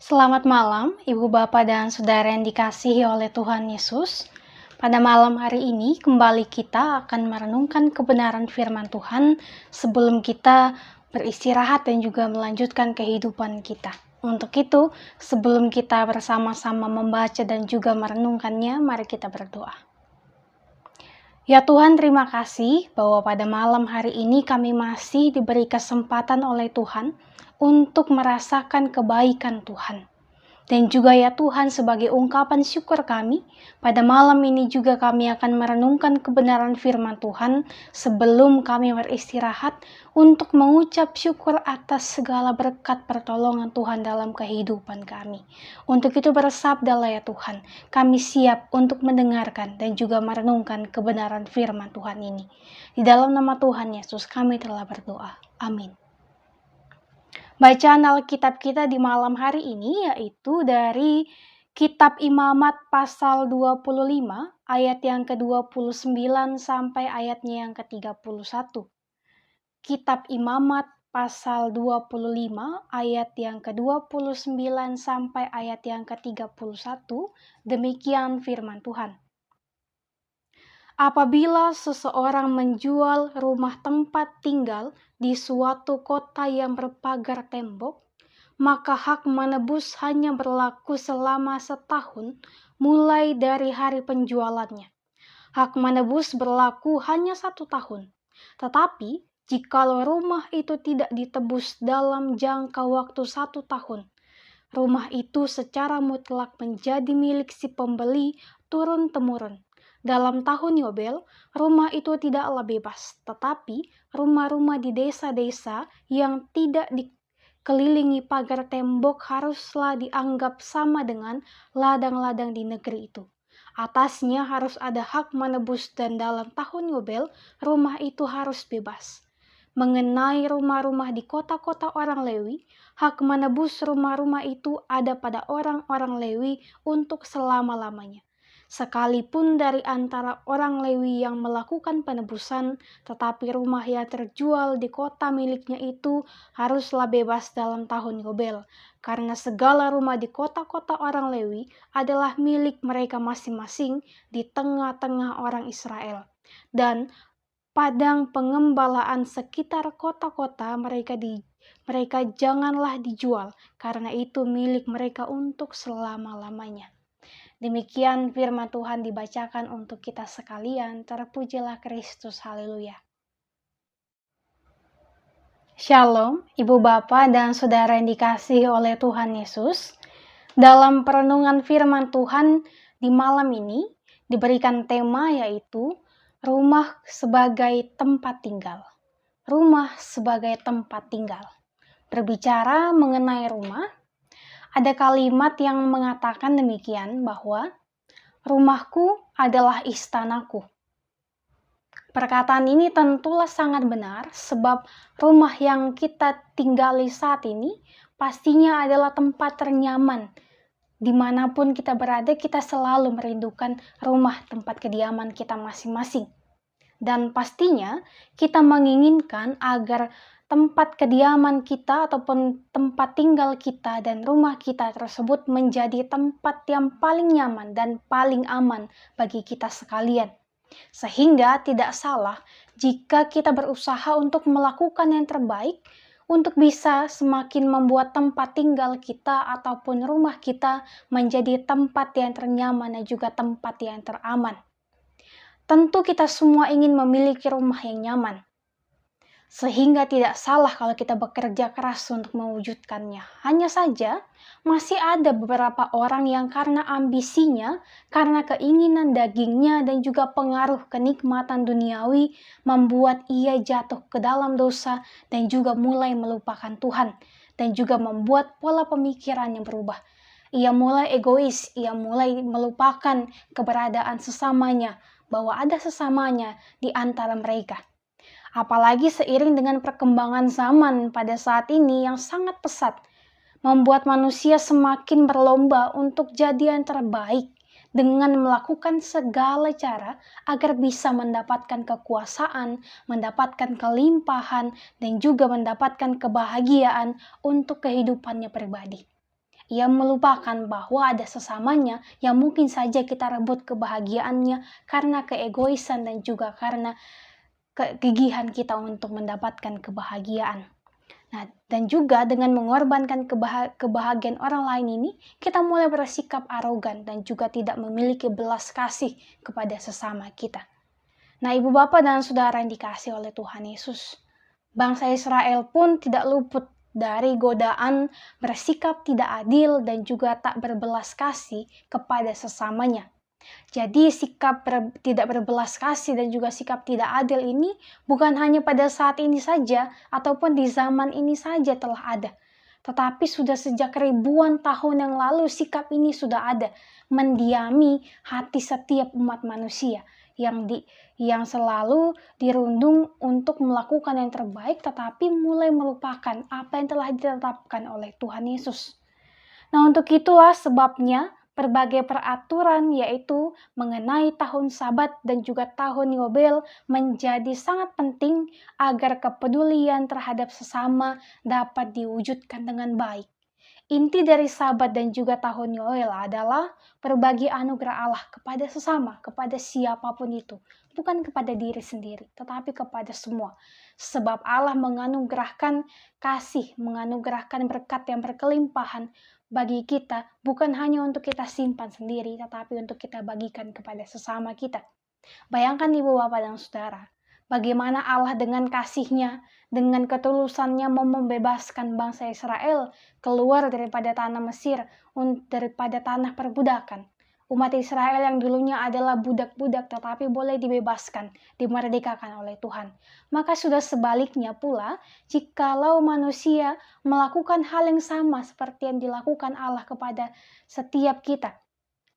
Selamat malam, Ibu Bapak dan Saudara yang dikasihi oleh Tuhan Yesus. Pada malam hari ini kembali kita akan merenungkan kebenaran firman Tuhan sebelum kita beristirahat dan juga melanjutkan kehidupan kita. Untuk itu, sebelum kita bersama-sama membaca dan juga merenungkannya, mari kita berdoa. Ya Tuhan, terima kasih bahwa pada malam hari ini kami masih diberi kesempatan oleh Tuhan untuk merasakan kebaikan Tuhan. Dan juga ya Tuhan, sebagai ungkapan syukur kami, pada malam ini juga kami akan merenungkan kebenaran firman Tuhan sebelum kami beristirahat untuk mengucap syukur atas segala berkat pertolongan Tuhan dalam kehidupan kami. Untuk itu bersabdalah ya Tuhan, kami siap untuk mendengarkan dan juga merenungkan kebenaran firman Tuhan ini. Di dalam nama Tuhan Yesus kami telah berdoa. Amin. Bacaan Alkitab kita di malam hari ini yaitu dari Kitab Imamat pasal 25 ayat yang ke-29 sampai ayatnya yang ke-31. Kitab Imamat pasal 25 ayat yang ke-29 sampai ayat yang ke-31. Demikian firman Tuhan. Apabila seseorang menjual rumah tempat tinggal di suatu kota yang berpagar tembok, maka hak menebus hanya berlaku selama setahun mulai dari hari penjualannya. Hak menebus berlaku hanya 1 tahun. Tetapi, jikalau rumah itu tidak ditebus dalam jangka waktu 1 tahun, rumah itu secara mutlak menjadi milik si pembeli turun-temurun. Dalam tahun Yobel, rumah itu tidaklah bebas, tetapi rumah-rumah di desa-desa yang tidak dikelilingi pagar tembok haruslah dianggap sama dengan ladang-ladang di negeri itu. Atasnya harus ada hak menebus dan dalam tahun Yobel, rumah itu harus bebas. Mengenai rumah-rumah di kota-kota orang Lewi, hak menebus rumah-rumah itu ada pada orang-orang Lewi untuk selama-lamanya. Sekalipun dari antara orang Lewi yang melakukan penebusan, tetapi rumah yang terjual di kota miliknya itu haruslah bebas dalam tahun Yobel, karena segala rumah di kota-kota orang Lewi adalah milik mereka masing-masing di tengah-tengah orang Israel. Dan padang pengembalaan sekitar kota-kota mereka janganlah dijual, karena itu milik mereka untuk selama-lamanya. Demikian firman Tuhan dibacakan untuk kita sekalian. Terpujilah Kristus, haleluya. Shalom, Ibu Bapak dan Saudara yang dikasihi oleh Tuhan Yesus. Dalam perenungan firman Tuhan di malam ini diberikan tema yaitu rumah sebagai tempat tinggal. Rumah sebagai tempat tinggal. Berbicara mengenai rumah, ada kalimat yang mengatakan demikian bahwa rumahku adalah istanaku. Perkataan ini tentulah sangat benar sebab rumah yang kita tinggali saat ini pastinya adalah tempat ternyaman. Dimanapun kita berada, kita selalu merindukan rumah tempat kediaman kita masing-masing. Dan pastinya kita menginginkan agar tempat kediaman kita ataupun tempat tinggal kita dan rumah kita tersebut menjadi tempat yang paling nyaman dan paling aman bagi kita sekalian. Sehingga tidak salah jika kita berusaha untuk melakukan yang terbaik untuk bisa semakin membuat tempat tinggal kita ataupun rumah kita menjadi tempat yang ternyaman dan juga tempat yang teraman. Tentu kita semua ingin memiliki rumah yang nyaman. Sehingga tidak salah kalau kita bekerja keras untuk mewujudkannya. Hanya saja, masih ada beberapa orang yang karena ambisinya, karena keinginan dagingnya dan juga pengaruh kenikmatan duniawi, membuat ia jatuh ke dalam dosa dan juga mulai melupakan Tuhan. Dan juga membuat pola pemikiran yang berubah. Ia mulai egois, ia mulai melupakan keberadaan sesamanya, bahwa ada sesamanya di antara mereka. Apalagi seiring dengan perkembangan zaman pada saat ini yang sangat pesat, membuat manusia semakin berlomba untuk jadi yang terbaik dengan melakukan segala cara agar bisa mendapatkan kekuasaan, mendapatkan kelimpahan, dan juga mendapatkan kebahagiaan untuk kehidupannya pribadi. Ia melupakan bahwa ada sesamanya yang mungkin saja kita rebut kebahagiaannya karena keegoisan dan juga karena kegigihan kita untuk mendapatkan kebahagiaan. Nah, dan juga dengan mengorbankan kebahagiaan orang lain ini, kita mulai bersikap arogan dan juga tidak memiliki belas kasih kepada sesama kita. Nah, ibu bapak dan saudara yang dikasihi oleh Tuhan Yesus, bangsa Israel pun tidak luput dari godaan bersikap tidak adil dan juga tak berbelas kasih kepada sesamanya. Jadi sikap tidak berbelas kasih dan juga sikap tidak adil ini bukan hanya pada saat ini saja ataupun di zaman ini saja telah ada. Tetapi sudah sejak ribuan tahun yang lalu sikap ini sudah ada, mendiami hati setiap umat manusia yang selalu dirundung untuk melakukan yang terbaik tetapi mulai melupakan apa yang telah ditetapkan oleh Tuhan Yesus. Nah, untuk itulah sebabnya berbagai peraturan yaitu mengenai tahun Sabat dan juga tahun Yobel menjadi sangat penting agar kepedulian terhadap sesama dapat diwujudkan dengan baik. Inti dari Sabat dan juga tahun Yobel adalah berbagi anugerah Allah kepada sesama, kepada siapapun itu. Bukan kepada diri sendiri, tetapi kepada semua. Sebab Allah menganugerahkan kasih, menganugerahkan berkat yang berkelimpahan bagi kita, bukan hanya untuk kita simpan sendiri, tetapi untuk kita bagikan kepada sesama kita. Bayangkan ibu bapak dan saudara, bagaimana Allah dengan kasih-Nya, dengan ketulusannya mau membebaskan bangsa Israel keluar daripada tanah Mesir, daripada tanah perbudakan. Umat Israel yang dulunya adalah budak-budak tetapi boleh dibebaskan, dimerdekakan oleh Tuhan. Maka sudah sebaliknya pula, jikalau manusia melakukan hal yang sama seperti yang dilakukan Allah kepada setiap kita,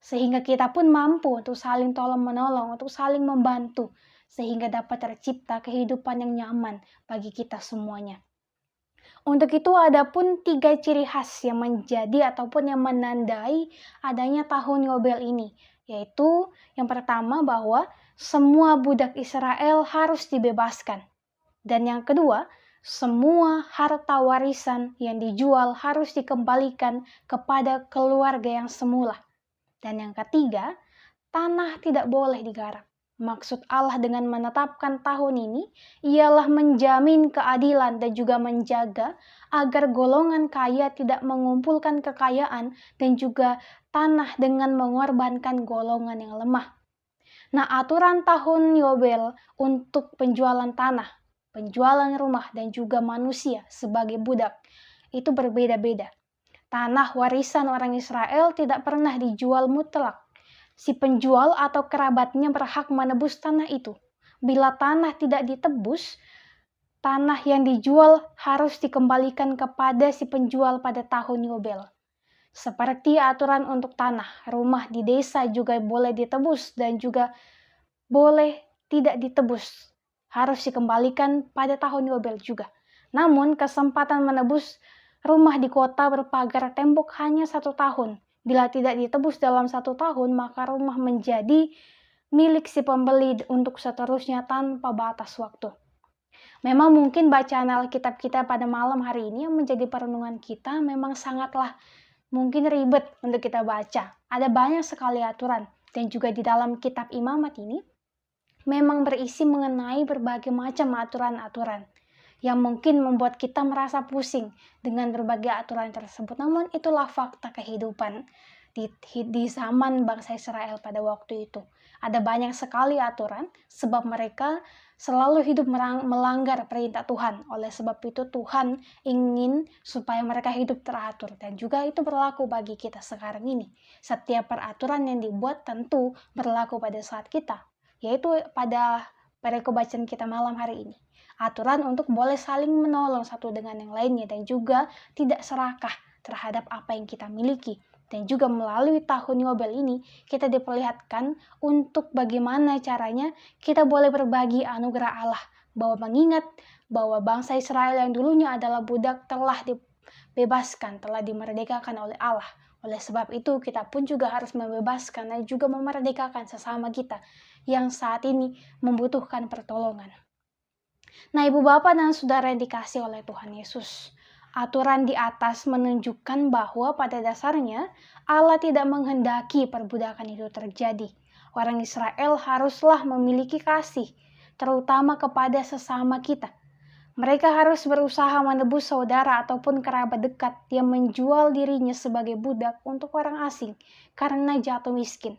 sehingga kita pun mampu untuk saling tolong-menolong, untuk saling membantu, sehingga dapat tercipta kehidupan yang nyaman bagi kita semuanya. Untuk itu ada pun 3 ciri khas yang menjadi ataupun yang menandai adanya tahun Yobel ini, yaitu yang pertama bahwa semua budak Israel harus dibebaskan. Dan yang kedua, semua harta warisan yang dijual harus dikembalikan kepada keluarga yang semula. Dan yang ketiga, tanah tidak boleh digarap. Maksud Allah dengan menetapkan tahun ini ialah menjamin keadilan dan juga menjaga agar golongan kaya tidak mengumpulkan kekayaan dan juga tanah dengan mengorbankan golongan yang lemah. Nah, aturan tahun Yobel untuk penjualan tanah, penjualan rumah dan juga manusia sebagai budak itu berbeda-beda. Tanah warisan orang Israel tidak pernah dijual mutlak. Si penjual atau kerabatnya berhak menebus tanah itu. Bila tanah tidak ditebus, tanah yang dijual harus dikembalikan kepada si penjual pada tahun Yobel. Seperti aturan untuk tanah, rumah di desa juga boleh ditebus dan juga boleh tidak ditebus. Harus dikembalikan pada tahun Yobel juga. Namun kesempatan menebus rumah di kota berpagar tembok hanya 1 tahun. Bila tidak ditebus dalam 1 tahun, maka rumah menjadi milik si pembeli untuk seterusnya tanpa batas waktu. Memang mungkin bacaan Alkitab kita pada malam hari ini yang menjadi perenungan kita memang sangatlah mungkin ribet untuk kita baca. Ada banyak sekali aturan dan juga di dalam kitab Imamat ini memang berisi mengenai berbagai macam aturan-aturan yang mungkin membuat kita merasa pusing dengan berbagai aturan tersebut. Namun itulah fakta kehidupan di zaman bangsa Israel pada waktu itu. Ada banyak sekali aturan sebab mereka selalu hidup melanggar perintah Tuhan. Oleh sebab itu Tuhan ingin supaya mereka hidup teratur. Dan juga itu berlaku bagi kita sekarang ini. Setiap peraturan yang dibuat tentu berlaku pada saat kita. Yaitu pada bacaan kita malam hari ini. Aturan untuk boleh saling menolong satu dengan yang lainnya dan juga tidak serakah terhadap apa yang kita miliki. Dan juga melalui tahun Yobel ini kita diperlihatkan untuk bagaimana caranya kita boleh berbagi anugerah Allah. Bahwa mengingat bahwa bangsa Israel yang dulunya adalah budak telah dibebaskan, telah dimerdekakan oleh Allah. Oleh sebab itu kita pun juga harus membebaskan dan juga memerdekakan sesama kita yang saat ini membutuhkan pertolongan. Nah, ibu bapak dan saudara yang dikasihi oleh Tuhan Yesus, Aturan di atas menunjukkan bahwa pada dasarnya Allah tidak menghendaki perbudakan itu terjadi. Orang Israel haruslah memiliki kasih, terutama kepada sesama kita. Mereka harus berusaha menebus saudara ataupun kerabat dekat yang menjual dirinya sebagai budak untuk orang asing karena jatuh miskin.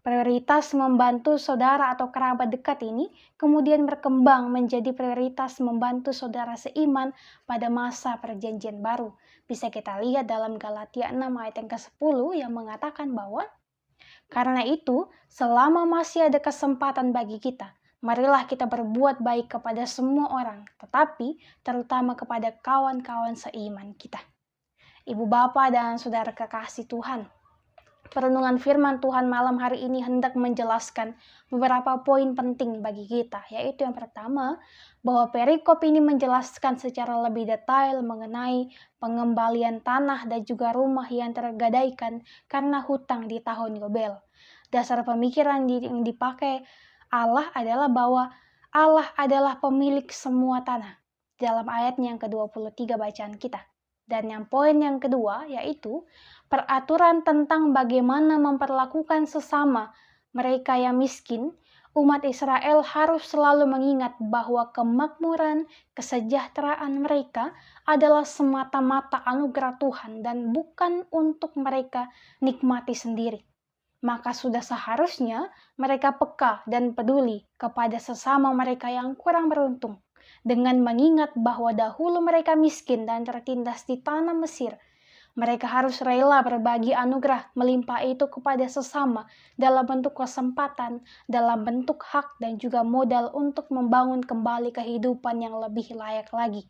Prioritas membantu saudara atau kerabat dekat ini kemudian berkembang menjadi prioritas membantu saudara seiman pada masa perjanjian baru. Bisa kita lihat dalam Galatia 6 ayat yang ke-10 yang mengatakan bahwa karena itu, selama masih ada kesempatan bagi kita, marilah kita berbuat baik kepada semua orang, tetapi terutama kepada kawan-kawan seiman kita. Ibu bapa dan saudara kekasih Tuhan, perenungan firman Tuhan malam hari ini hendak menjelaskan beberapa poin penting bagi kita, yaitu yang pertama, bahwa perikop ini menjelaskan secara lebih detail mengenai pengembalian tanah dan juga rumah yang tergadaikan karena hutang di tahun Yobel. Dasar pemikiran yang dipakai Allah adalah bahwa Allah adalah pemilik semua tanah, dalam ayatnya yang ke-23 bacaan kita. Dan yang poin yang kedua yaitu peraturan tentang bagaimana memperlakukan sesama mereka yang miskin. Umat Israel harus selalu mengingat bahwa kemakmuran, kesejahteraan mereka adalah semata-mata anugerah Tuhan dan bukan untuk mereka nikmati sendiri. Maka sudah seharusnya mereka peka dan peduli kepada sesama mereka yang kurang beruntung, dengan mengingat bahwa dahulu mereka miskin dan tertindas di tanah Mesir. Mereka harus rela berbagi anugerah melimpah itu kepada sesama dalam bentuk kesempatan, dalam bentuk hak dan juga modal untuk membangun kembali kehidupan yang lebih layak lagi.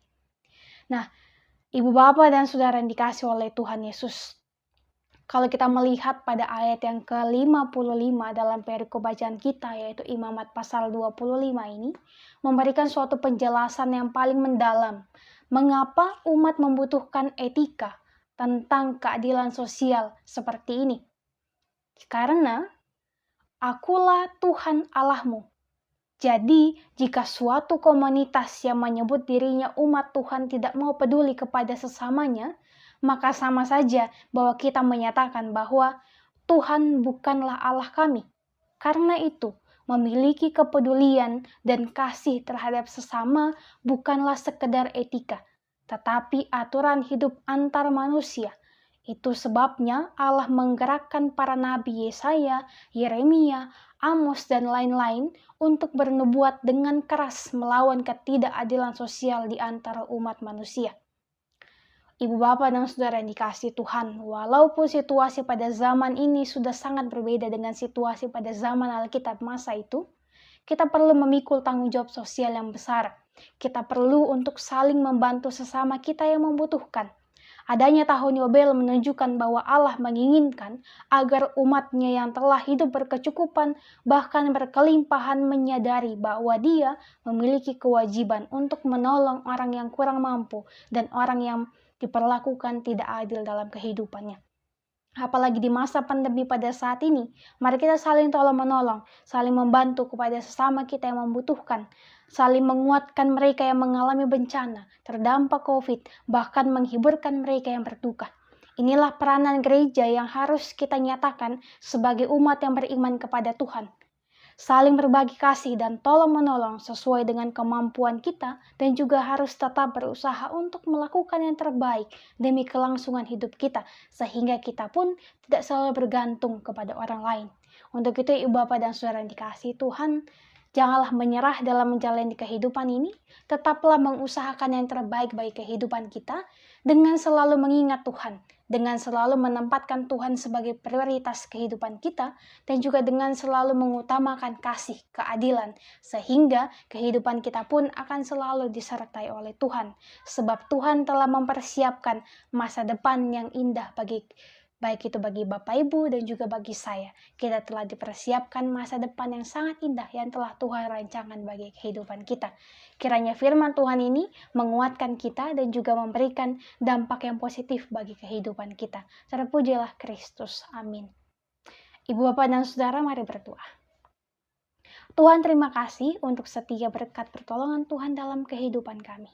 Nah, ibu bapa dan saudara yang dikasih oleh Tuhan Yesus, kalau kita melihat pada ayat yang ke-55 dalam perikop bacaan kita, yaitu Imamat pasal 25 ini, memberikan suatu penjelasan yang paling mendalam. Mengapa umat membutuhkan etika tentang keadilan sosial seperti ini? Karena akulah Tuhan Allahmu. Jadi, jika suatu komunitas yang menyebut dirinya umat Tuhan tidak mau peduli kepada sesamanya, maka sama saja bahwa kita menyatakan bahwa Tuhan bukanlah Allah kami. Karena itu, memiliki kepedulian dan kasih terhadap sesama bukanlah sekedar etika, tetapi aturan hidup antar manusia. Itu sebabnya Allah menggerakkan para nabi Yesaya, Yeremia, Amos, dan lain-lain untuk bernubuat dengan keras melawan ketidakadilan sosial di antara umat manusia. Ibu bapa dan saudara yang dikasihi Tuhan, walaupun situasi pada zaman ini sudah sangat berbeda dengan situasi pada zaman Alkitab masa itu, kita perlu memikul tanggung jawab sosial yang besar. Kita perlu untuk saling membantu sesama kita yang membutuhkan. Adanya tahun Yobel menunjukkan bahwa Allah menginginkan agar umatnya yang telah hidup berkecukupan bahkan berkelimpahan menyadari bahwa Dia memiliki kewajiban untuk menolong orang yang kurang mampu dan orang yang diperlakukan tidak adil dalam kehidupannya. Apalagi di masa pandemi pada saat ini, mari kita saling tolong-menolong, saling membantu kepada sesama kita yang membutuhkan, saling menguatkan mereka yang mengalami bencana, terdampak COVID, bahkan menghiburkan mereka yang berduka. Inilah peranan gereja yang harus kita nyatakan sebagai umat yang beriman kepada Tuhan. Saling berbagi kasih dan tolong-menolong sesuai dengan kemampuan kita dan juga harus tetap berusaha untuk melakukan yang terbaik demi kelangsungan hidup kita sehingga kita pun tidak selalu bergantung kepada orang lain. Untuk itu ibu bapa dan saudara yang dikasihi Tuhan, janganlah menyerah dalam menjalani kehidupan ini, tetaplah mengusahakan yang terbaik bagi kehidupan kita dengan selalu mengingat Tuhan, dengan selalu menempatkan Tuhan sebagai prioritas kehidupan kita, dan juga dengan selalu mengutamakan kasih, keadilan, sehingga kehidupan kita pun akan selalu disertai oleh Tuhan. Sebab Tuhan telah mempersiapkan masa depan yang indah baik itu bagi Bapak Ibu dan juga bagi saya. Kita telah dipersiapkan masa depan yang sangat indah yang telah Tuhan rancangkan bagi kehidupan kita. Kiranya firman Tuhan ini menguatkan kita dan juga memberikan dampak yang positif bagi kehidupan kita. Terpujilah Kristus. Amin. Ibu bapak dan saudara, mari berdoa. Tuhan, terima kasih untuk setiap berkat pertolongan Tuhan dalam kehidupan kami.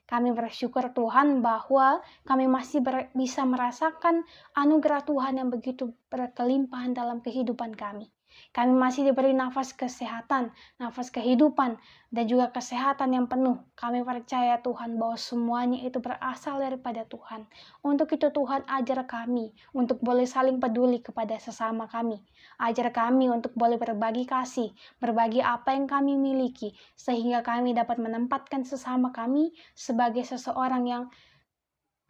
Kami bersyukur Tuhan bahwa kami masih bisa merasakan anugerah Tuhan yang begitu berkelimpahan dalam kehidupan kami. Kami masih diberi nafas kesehatan, nafas kehidupan, dan juga kesehatan yang penuh. Kami percaya Tuhan bahwa semuanya itu berasal daripada Tuhan. Untuk itu Tuhan ajar kami untuk boleh saling peduli kepada sesama kami. Ajar kami untuk boleh berbagi kasih, berbagi apa yang kami miliki, sehingga kami dapat menempatkan sesama kami sebagai seseorang yang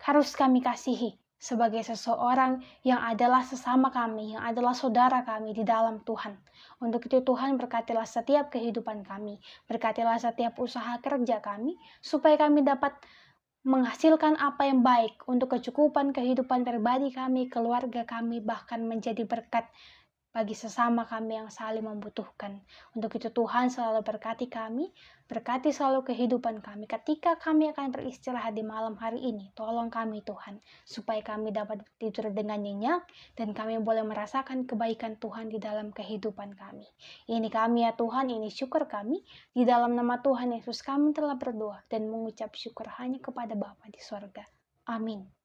harus kami kasihi, sebagai seseorang yang adalah sesama kami, yang adalah saudara kami di dalam Tuhan. Untuk itu Tuhan berkatilah setiap kehidupan kami, berkatilah setiap usaha kerja kami, supaya kami dapat menghasilkan apa yang baik untuk kecukupan kehidupan pribadi kami, keluarga kami, bahkan menjadi berkat bagi sesama kami yang saling membutuhkan. Untuk itu Tuhan selalu berkati kami, berkati selalu kehidupan kami. Ketika kami akan beristirahat di malam hari ini, tolong kami Tuhan, supaya kami dapat tidur dengan nyenyak, dan kami boleh merasakan kebaikan Tuhan di dalam kehidupan kami. Ini kami ya Tuhan, ini syukur kami, di dalam nama Tuhan Yesus kami telah berdoa, dan mengucap syukur hanya kepada Bapa di sorga. Amin.